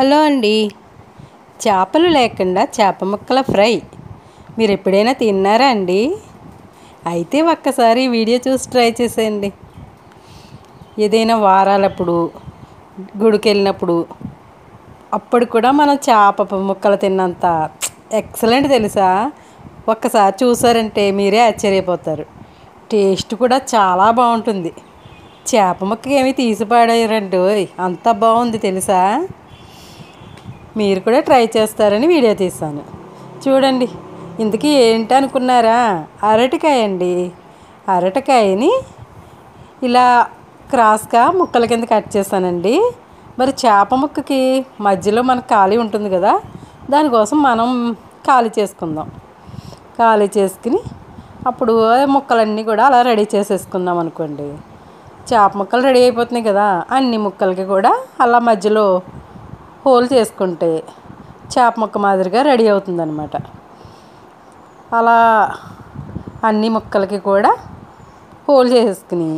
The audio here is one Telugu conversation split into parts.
హలో అండి. చేపలు లేకుండా చేప ముక్కల ఫ్రై మీరు ఎప్పుడైనా తిన్నారా అండి? అయితే ఒక్కసారి వీడియో చూసి ట్రై చేసేయండి. ఏదైనా వారాలప్పుడు గుడికి వెళ్ళినప్పుడు అప్పుడు కూడా మనం చేప ముక్కలు తిన్నంత ఎక్సలెంట్ తెలుసా? ఒక్కసారి చూసారంటే మీరే ఆశ్చర్యపోతారు. టేస్ట్ కూడా చాలా బాగుంటుంది. చేప ముక్క ఏమి తీసి పాడేయరండి, అంత బాగుంది తెలుసా? మీరు కూడా ట్రై చేస్తారని వీడియో తీశాను. చూడండి, ఇంతకీ ఏంటి అనుకున్నారా? అరటికాయ అండి. అరటికాయని ఇలా క్రాస్గా ముక్కల కింద కట్ చేశానండి. మరి చేప ముక్కకి మధ్యలో మనకు ఖాళీ ఉంటుంది కదా, దానికోసం మనం ఖాళీ చేసుకుందాం. ఖాళీ చేసుకుని అప్పుడు ముక్కలన్నీ కూడా అలా రెడీ చేసేసుకుందాం అనుకోండి. చేప ముక్కలు రెడీ అయిపోతున్నాయి కదా, అన్ని ముక్కలకి కూడా అలా మధ్యలో హోల్ చేసుకుంటే చేప ముక్క మాదిరిగా రెడీ అవుతుందన్నమాట. అలా అన్ని ముక్కలకి కూడా హోల్ చేసుకుని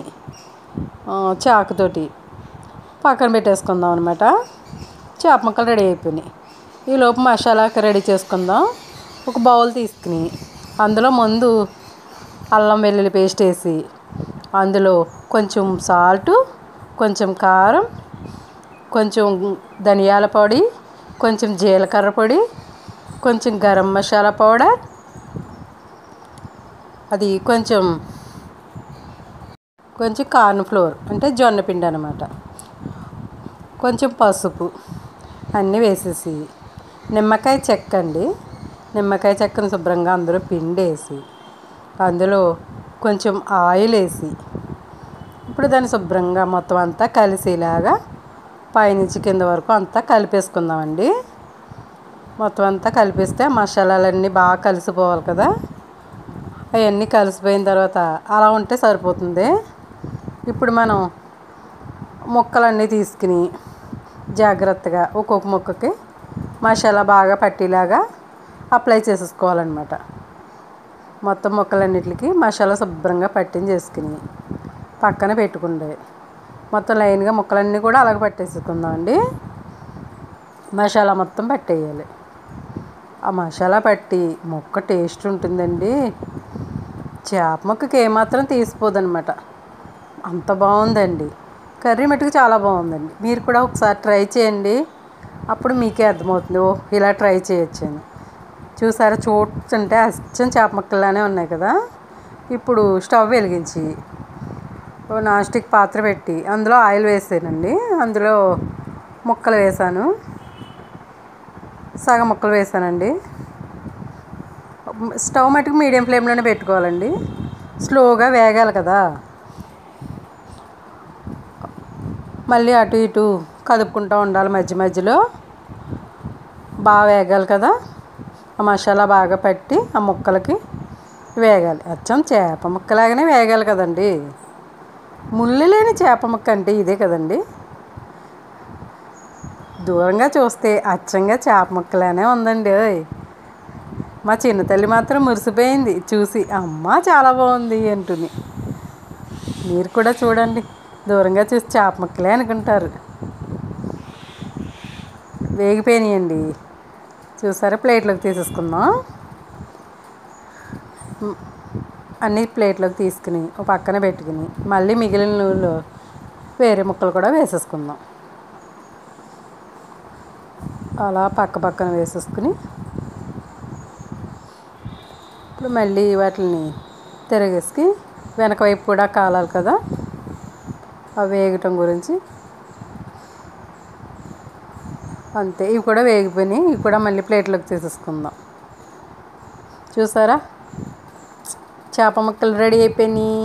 చాకుతోటి పక్కన పెట్టేసుకుందాం అనమాట. చేప ముక్కలు రెడీ అయిపోయినాయి. ఈలోపు మసాలాకి రెడీ చేసుకుందాం. ఒక బౌల్ తీసుకుని అందులో ముందు అల్లం వెల్లుల్లి పేస్ట్ వేసి, అందులో కొంచెం సాల్టు, కొంచెం కారం, కొంచెం ధనియాల పొడి, కొంచెం జీలకర్ర పొడి, కొంచెం గరం మసాలా పౌడర్, అది కొంచెం కార్న్ ఫ్లోర్ అంటే జొన్నపిండి అనమాట, కొంచెం పసుపు అన్నీ వేసేసి, నిమ్మకాయ చెక్క అండి, నిమ్మకాయ చెక్కను శుభ్రంగా అందులో పిండేసి, అందులో కొంచెం ఆయిల్ వేసి, ఇప్పుడు దాన్ని శుభ్రంగా మొత్తం అంతా కలిసేలాగా పైనుంచి కింద వరకు అంతా కలిపేసుకుందామండి. మొత్తం అంతా కలిపేస్తే మసాలాలన్నీ బాగా కలిసిపోవాలి కదా. అవన్నీ కలిసిపోయిన తర్వాత అలా ఉంటే సరిపోతుంది. ఇప్పుడు మనం ముక్కలన్నీ తీసుకుని జాగ్రత్తగా ఒక్కొక్క ముక్కకి మసాలా బాగా పట్టేలాగా అప్లై చేసేసుకోవాలన్నమాట. మొత్తం ముక్కలన్నిటికి మసాలా శుభ్రంగా పట్టించేసుకుని పక్కన పెట్టుకుంటే మొత్తం లైన్గా ముక్కలన్నీ కూడా అలాగ పట్టేసుకుందామండి. మసాలా మొత్తం పట్టేయాలి. ఆ మసాలా పట్టి ముక్క టేస్ట్ ఉంటుందండి. చేప ముక్కకి ఏమాత్రం తీసిపోదన్నమాట, అంత బాగుందండి. కర్రీ మట్టుకు చాలా బాగుందండి. మీరు కూడా ఒకసారి ట్రై చేయండి, అప్పుడు మీకే అర్థమవుతుంది, ఓ ఇలా ట్రై చేయొచ్చని. చూసారా, చూస్తుంటే అచ్చం చేప ముక్కల్లానే ఉన్నాయి కదా. ఇప్పుడు స్టవ్ వెలిగించి నాన్ స్టిక్ పాత్ర పెట్టి అందులో ఆయిల్ వేసానండి. అందులో ముక్కలు వేసాను, సగం ముక్కలు వేసానండి. స్టవ్ మట్టుకు మీడియం ఫ్లేమ్లోనే పెట్టుకోవాలండి, స్లోగా వేగాలి కదా. మళ్ళీ అటు ఇటు కదుపుకుంటూ ఉండాలి మధ్య మధ్యలో, బాగా వేగాలి కదా. ఆ మసాలా బాగా పట్టి ఆ ముక్కలకి వేగాలి. అచ్చం చేప ముక్కలాగానే వేగాలి కదండి. ముళ్ళు లేని చేప ముక్క అంటే ఇదే కదండి. దూరంగా చూస్తే అచ్చంగా చేప ముక్కలానే ఉందండి. మా చిన్న తల్లి మాత్రం మురిసిపోయింది చూసి, అమ్మ చాలా బాగుంది అంటుని. మీరు కూడా చూడండి, దూరంగా చూసి చేప ముక్కలే అనుకుంటారు. వేగిపోయినాయండి. చూసారా, ప్లేట్లోకి తీసేసుకుందాం. అన్ని ప్లేట్లోకి తీసుకుని ఒక పక్కన పెట్టుకుని మళ్ళీ మిగిలిన నూనెలో వేరే ముక్కలు కూడా వేసేసుకుందాం. అలా పక్కన వేసేసుకుని ఇప్పుడు మళ్ళీ వాటిని తిరగేసి వెనక వైపు కూడా కాలాలి కదా, అవి వేగటం గురించి. అంతే, ఇవి కూడా వేగిపోయినాయి. ఇవి కూడా మళ్ళీ ప్లేట్లోకి తీసేసుకుందాం. చూసారా, చేప ముక్కలు రెడీ అయిపోయినాయి.